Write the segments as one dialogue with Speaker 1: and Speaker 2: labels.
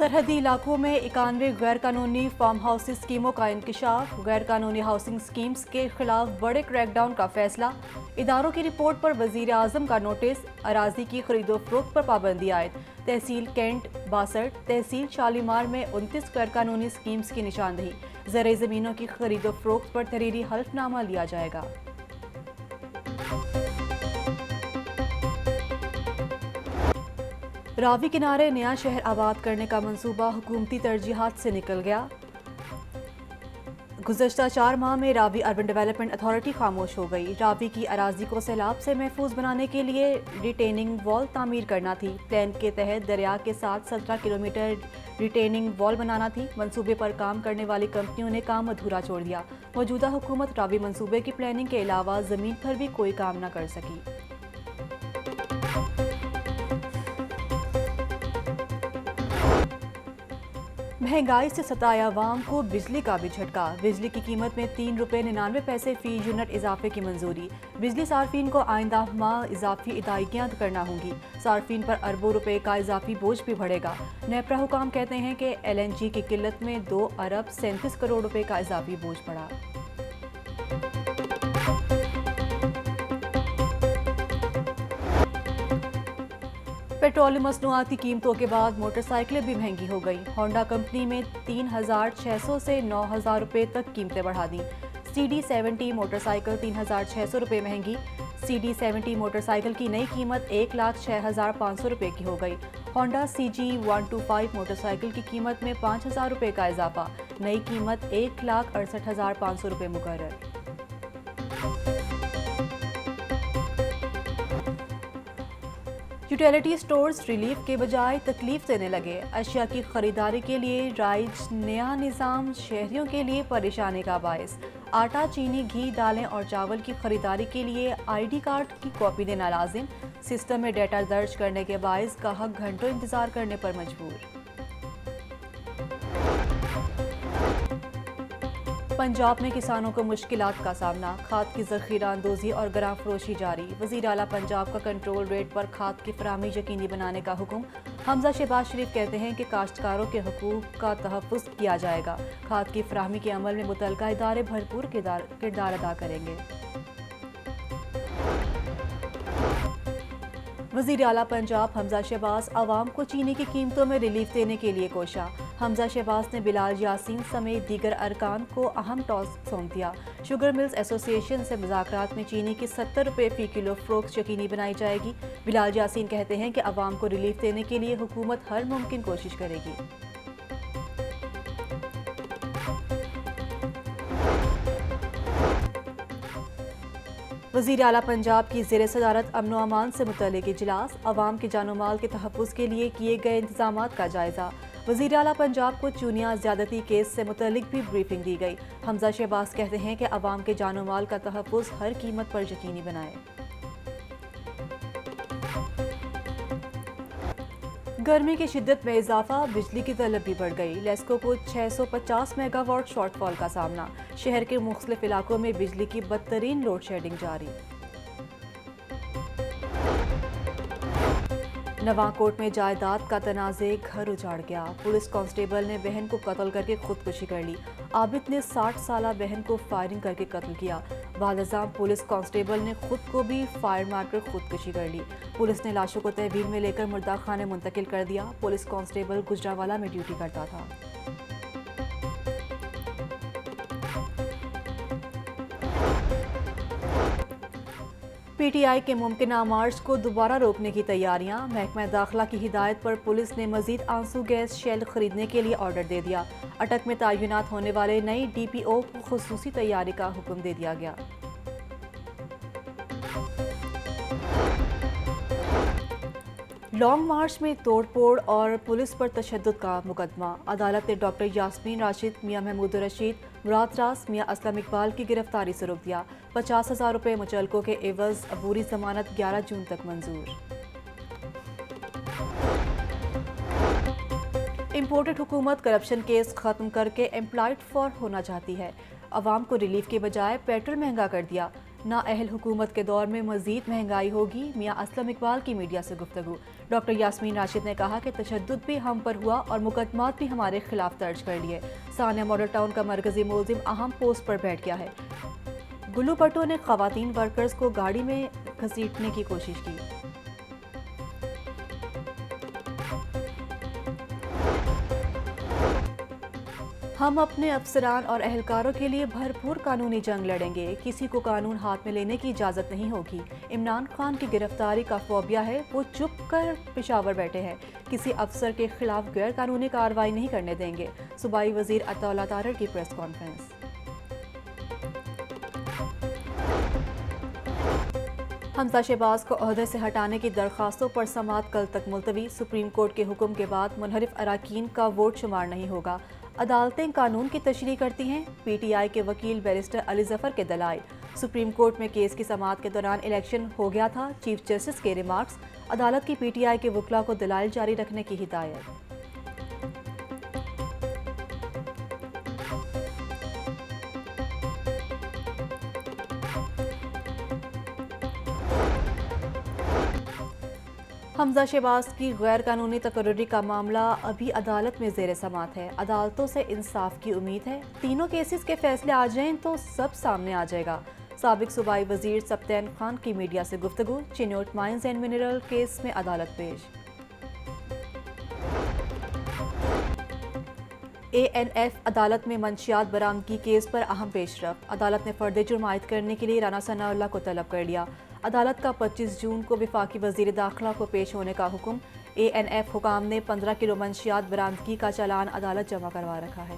Speaker 1: सरहदी इलाकों में 91 गैर कानूनी फार्म हाउस स्कीमों का इंकशाफ। गैर कानूनी हाउसिंग स्कीम्स के खिलाफ बड़े क्रैकडाउन का फैसला। इदारों की रिपोर्ट पर वजीर आजम का नोटिस। अराजी की खरीदो फरोख्त पर पाबंदी आयद। तहसील कैंट 62, तहसील शालीमार में 29 गैर कानूनी स्कीम्स की निशानदही। ज़र ज़मीनों की खरीदो फरोख्त पर तहरीरी हल्फनामा लिया जाएगा। रावी किनारे नया शहर आबाद करने का मंसूबा हुकूमती तरजीहात से निकल गया। गुज़श्ता 4 माह में रावी अर्बन डेवलपमेंट अथॉरिटी खामोश हो गई। रावी की अराजी को सैलाब से महफूज बनाने के लिए रिटेनिंग वॉल तामीर करना थी। प्लान के तहत दरिया के साथ 17 किलोमीटर रिटेनिंग वॉल बनाना थी। मंसूबे पर काम करने वाली कंपनियों ने काम अधूरा छोड़ दिया। मौजूदा हुकूमत रावी मंसूबे की प्लानिंग के अलावा ज़मीन पर भी कोई काम न कर सकी। महंगाई से सताए अवाम को बिजली का भी झटका। बिजली की कीमत में ₹3.99 फी यूनिट इजाफे की मंजूरी। बिजली सार्फिन को आइंदा माह इजाफी अदायगियां करना होंगी। सार्फिन पर अरबों रुपए का इजाफी बोझ भी बढ़ेगा। नेपरा हुकाम कहते हैं कि LNG की किल्लत में 2 अरब 37 करोड़ रुपए का इजाफी बोझ पड़ा। पेट्रोलियम मसनूआती कीमतों के बाद मोटरसाइकिलें भी महंगी हो गई। होंडा कंपनी में 3,600 से 9,000 रुपये तक कीमतें बढ़ा दी। CD70 मोटरसाइकिल 3,600 रुपये महंगी। CD70 मोटरसाइकिल की नई कीमत 1,06,500 रुपये की हो गई। होंडा CG125 मोटरसाइकिल की कीमत में 5,000 रुपये का इजाफा। नई कीमत 1,68,500 रुपये मुकर्रर। यूटिलिटी स्टोर्स रिलीफ के बजाय तकलीफ देने लगे। अशिया की खरीदारी के लिए राइज नया निज़ाम शहरियों के लिए परेशानी का बायस। आटा, चीनी, घी, दालें और चावल की खरीदारी के लिए ID कार्ड की कॉपी देना लाजिम। सिस्टम में डेटा दर्ज करने के बायस ग्राहक घंटों इंतजार करने पर मजबूर। पंजाब में किसानों को मुश्किलात का सामना। खाद की ज़ख़ीरा अंदोज़ी और गरां फरोशी जारी। वज़ीर आला पंजाब का कंट्रोल रेट पर खाद की फराहमी यकीनी बनाने का हुक्म। हमजा शहबाज शरीफ कहते हैं कि काश्तकारों के हकूक़ का तहफ़्फ़ुज़ किया जाएगा। खाद की फराहमी के अमल में मुतल्लिका इदारे भरपूर किरदार अदा करेंगे। वज़ीर आला पंजाब हमजा शहबाज आवाम को चीनी की कीमतों में रिलीफ देने के लिए कोशा। हमजा शहबाज ने बिलाल यासीन समेत दीगर अरकान को अहम टास्क सौंप दिया। शुगर मिल्स एसोसिएशन से मुज़ाकरात में चीनी की 70 रुपये फ़ी किलो फ़रोख्त यकीनी बनाई जाएगी। बिलाल यासीन कहते हैं कि आवाम को रिलीफ देने के लिए हुकूमत हर मुमकिन कोशिश करेगी। वज़ीर आला पंजाब की ज़ेर सदारत अमन व अमान से मुतल्लिक़ इजलास। अवाम के जानो माल के तहफ़्फ़ुज़ के लिए किए गए इंतज़ामात का जायज़ा। वज़ीर आला पंजाब को चूनिया ज़्यादती केस से मुतल्लिक़ भी ब्रीफिंग दी गई। हमजा शहबाज कहते हैं कि अवाम के जानो माल का तहफ़्फ़ुज़ हर कीमत पर यकीनी बनाए। गर्मी की शिद्दत में इजाफा, बिजली की तलब भी बढ़ गई। लेस्को को 650 मेगावाट शॉर्टफॉल का सामना। शहर के मुख्तलिफ इलाकों में बिजली की बदतरीन लोड शेडिंग जारी। नवाकोट में जायदाद का तनाज़े, घर उजाड़ गया। पुलिस कांस्टेबल ने बहन को कत्ल करके खुदकुशी कर ली। आबिद ने 60 साला बहन को फायरिंग करके कत्ल किया। बालजाम पुलिस कांस्टेबल ने खुद को भी फायर मारकर खुदकुशी कर ली। पुलिस ने लाशों को तहवील में लेकर मुर्दा खाने मुंतकिल कर दिया। पुलिस कांस्टेबल गुजरावाला में ड्यूटी करता था। PTI के मुमकिना मार्च को दोबारा रोकने की तैयारियां। महकमा दाखिला की हिदायत पर पुलिस ने मजीद आंसू गैस शेल खरीदने के लिए ऑर्डर दे दिया। अटक में तैनात होने वाले नई DPO को खुसूसी तैयारी का हुक्म दे दिया गया। लॉन्ग मार्च में तोड़फोड़ और पुलिस पर तशद्दुद का मुकदमा। अदालत ने डॉक्टर यास्मीन राशिद, मियां महमूद रशीद, मुराद रास, मियां असलम इकबाल की गिरफ्तारी से रोक दिया। 50,000 रुपये मुचलकों के एवज अबूरी जमानत 11 जून तक मंजूर। इम्पोर्टेड हुकूमत करप्शन केस खत्म करके एम्प्लॉयड फॉर होना चाहती है। अवाम को रिलीफ के बजाय पेट्रोल महंगा कर दिया। नाअहल हुकूमत के दौर में मजीद महंगाई होगी, मियां असलम इकबाल की मीडिया से गुफ्तगू। डॉक्टर यास्मीन राशिद ने कहा कि तशद्दुद भी हम पर हुआ और मुकदमात भी हमारे खिलाफ दर्ज कर लिए। सानिया मॉडल टाउन का मरकजी मुलजिम अहम पोस्ट पर बैठ गया है। गुल्लू भट्टो ने खवातीन वर्कर्स को गाड़ी में घसीटने की कोशिश की। हम अपने अफसरान और अहलकारों के लिए भरपूर कानूनी जंग लड़ेंगे, किसी को कानून हाथ में लेने की इजाज़त नहीं होगी। इमरान खान की गिरफ्तारी का फोबिया है, वो चुप कर पेशावर बैठे हैं, किसी अफसर के खिलाफ गैर कानूनी कार्रवाई नहीं करने देंगे। सूबाई वजीर अताउल्लाह तारड़ की प्रेस कॉन्फ्रेंस। हमजा शहबाज को ओहदे से हटाने की दरखास्तों पर समाअत कल तक मुलतवी। सुप्रीम कोर्ट के हुक्म के बाद मुनहरिफ अराकीन का वोट शुमार नहीं होगा। अदालतें कानून की तशरीह करती हैं। पीटीआई के वकील बैरिस्टर अली जफर के दलाइल। सुप्रीम कोर्ट में केस की समाअत के दौरान इलेक्शन हो गया था। चीफ जस्टिस के रिमार्क्स। अदालत की पीटीआई के वकला को दलाइल जारी रखने की हिदायत। हमजा शहबाज की गैर कानूनी तकर्रुरी का मामला अभी अदालत में ज़ेर समाअत है। अदालतों से इंसाफ की उम्मीद है। तीनों केसेस के फैसले आ जाएं तो सब सामने आ जाएगा। साबिक सूबाई वजीर सब्तैन खान की मीडिया से गुफ्तगू। Chiniot mines and mineral case में अदालत पेश। ANF अदालत में मंशियात बरामदगी केस पर अहम पेशरफ। अदालत ने फर्द जुर्म आयद करने के लिए राना सनाउल्लाह को तलब कर लिया। अदालत का 25 जून को वफाकी वजीर दाखिला को पेश होने का हुक्म। ANF हुकाम ने 15 किलो मंशियात बरामदगी का चालान अदालत जमा करवा रखा है।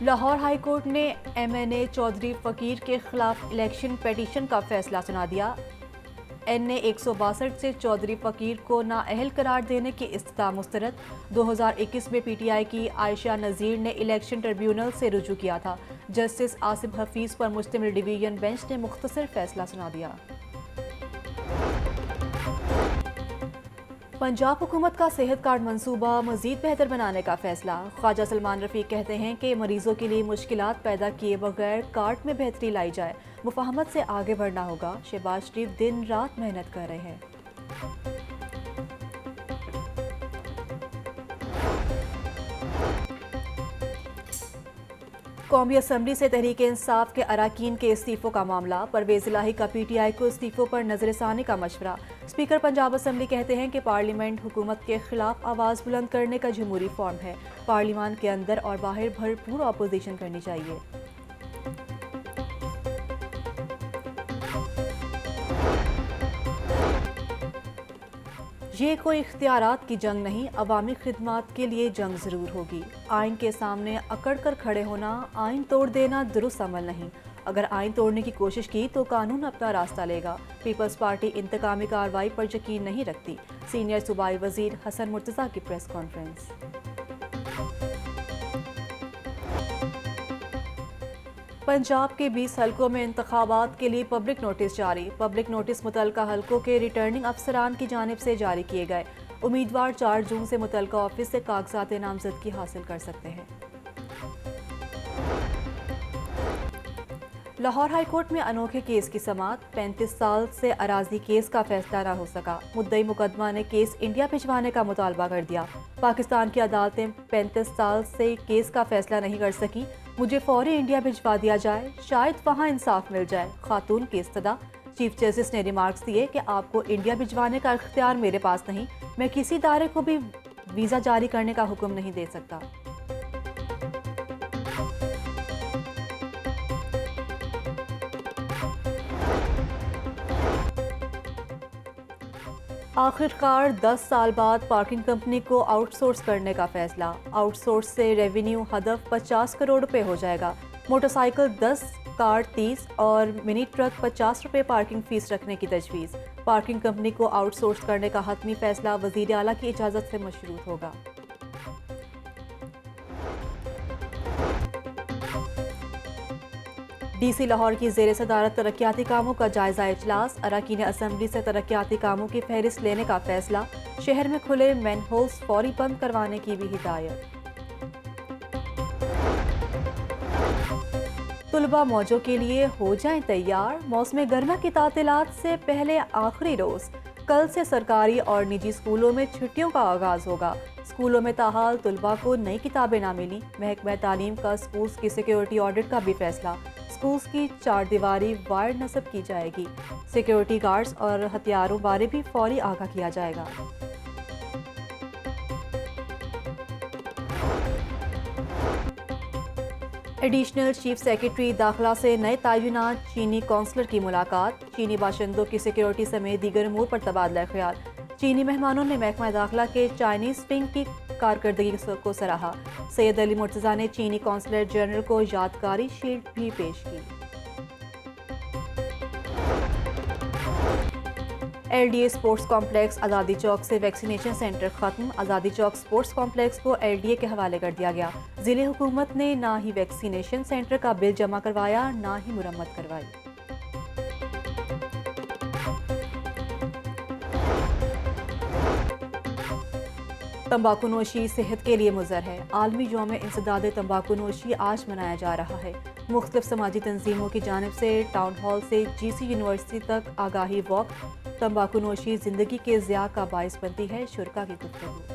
Speaker 1: लाहौर हाई कोर्ट ने MNA चौधरी फकीर के खिलाफ इलेक्शन पेटिशन का फैसला सुना दिया। NA 162 से चौधरी फकीर को नाअहल करार देने की इस्तदा मुस्तरद। 2021 में PTI की आयशा नज़ीर ने इलेक्शन ट्रिब्यूनल से रुजू किया था। जस्टिस आसिफ हफीज पर मुश्तमिल डिवीजन बेंच ने मुख्तसर फैसला सुना दिया। पंजाब हुकूमत का सेहत कार्ड मंसूबा मजीद बेहतर बनाने का फैसला। ख्वाजा सलमान रफीक कहते हैं कि मरीजों के लिए मुश्किलात पैदा किए बगैर कार्ड में बेहतरी लाई जाए। मुफाहमत से आगे बढ़ना होगा। शहबाज शरीफ दिन रात मेहनत कर रहे हैं। कौमी असम्बली से तहरीक इंसाफ के अराकीन के इस्तीफों का मामला। परवेज इलाही का PTI को इस्तीफों पर नजरसानी का मशवरा। स्पीकर पंजाब असम्बली कहते हैं कि पार्लियामेंट हुकूमत के खिलाफ आवाज़ बुलंद करने का जमहूरी फॉर्म है। पार्लियामान के अंदर और बाहर भरपूर अपोजिशन करनी चाहिए। ये कोई इख्तियारात की जंग नहीं, अवामी खिदमात के लिए जंग ज़रूर होगी। आइन के सामने अकड़ कर खड़े होना, आइन तोड़ देना दुरुस्त अमल नहीं। अगर आइन तोड़ने की कोशिश की तो कानून अपना रास्ता लेगा। पीपल्स पार्टी इंतकामी कार्रवाई पर यकीन नहीं रखती। सीनियर सूबाई वजीर हसन मुर्तज़ा की प्रेस कॉन्फ्रेंस। पंजाब के 20 हलकों में इंतखाबात के लिए पब्लिक नोटिस जारी। पब्लिक नोटिस मुतलका हलकों के रिटर्निंग अफसरान की जानिब से जारी किए गए। उम्मीदवार 4 जून से मुतलका ऑफिस से कागजात नामजदगी हासिल कर सकते हैं। लाहौर हाई कोर्ट में अनोखे केस की समाअत। 35 साल से अराजी केस का फैसला न हो सका। मुद्दई मुकदमा ने केस इंडिया भिजवाने का मुतालबा कर दिया। पाकिस्तान की अदालतें 35 साल से केस का फैसला नहीं कर सकी। मुझे फौरी इंडिया भिजवा दिया जाए, शायद वहाँ इंसाफ मिल जाए। खातून की इस्तदा। चीफ जस्टिस ने रिमार्क्स दिए कि आपको इंडिया भिजवाने का इख्तियार मेरे पास नहीं। मैं किसी इदारे को भी वीज़ा जारी करने का हुक्म नहीं दे सकता। आखिरकार 10 साल बाद पार्किंग कंपनी को आउटसोर्स करने का फैसला। आउटसोर्स से रेवेन्यू हदफ 50 करोड़ रुपए हो जाएगा। मोटरसाइकिल 10, कार 30 और मिनी ट्रक 50 रुपए पार्किंग फीस रखने की तजवीज़। पार्किंग कंपनी को आउटसोर्स करने का हतमी फैसला वज़ीर आला की इजाज़त से मशरूत होगा। DC लाहौर की ज़ेर सदारत तरक्याती कामों का जायजा इजलास। अरकान असम्बली से तरक्याती कामों की फहरिस्त लेने का फैसला। शहर में खुले मैनहोल्स फौरी बंद करवाने की भी हिदायत। तुलबा मौजों के लिए हो जाएं तैयार। मौसम गर्मा की तातीलात से पहले आखिरी रोज कल से सरकारी और निजी स्कूलों में छुट्टियों का आगाज होगा। स्कूलों में ताहाल तुलबा को नई किताबें ना मिली। महकमा तालीम का स्कूल्स की सिक्योरिटी ऑडिट का भी फैसला। स्कूल्स की चार दीवारी वायर नस्ब की जाएगी। सिक्योरिटी गार्ड्स और हथियारों बारे भी फौरी आगाह किया जाएगा। एडिशनल चीफ सेक्रेटरी दाखिला से नए तैनात चीनी कौंसलर की मुलाकात। चीनी बाशिंदों की सिक्योरिटी समेत दीगर अमूर पर तबादला ख्याल। चीनी मेहमानों ने महकमा दाखिला के चाइनीज विंग की कारकर्दगी को सराहा। सैयद अली मुर्तज़ा ने चीनी कौंसलर जनरल को यादगारी शील्ड भी पेश की। LDA स्पोर्ट्स कॉम्प्लेक्स आज़ादी चौक से वैक्सीनेशन सेंटर खत्म। आज़ादी चौक स्पोर्ट्स कॉम्प्लेक्स को LDA के हवाले कर दिया गया। जिले हुकूमत ने ना ही वैक्सीनेशन सेंटर का बिल जमा करवाया, ना ही मुरम्मत करवाई। तंबाकू नोशी सेहत के लिए मुज़र है। आलमी यौम इंसदाद तंबाकू नोशी आज मनाया जा रहा है। मुख्तलिफ समाजी तंजीमों की जानिब से टाउन हॉल से GC यूनिवर्सिटी तक आगाही वॉक। तंबाकू नोशी जिंदगी के ज़िया का बाइस बनती है, शुरा की गुफ्तगू।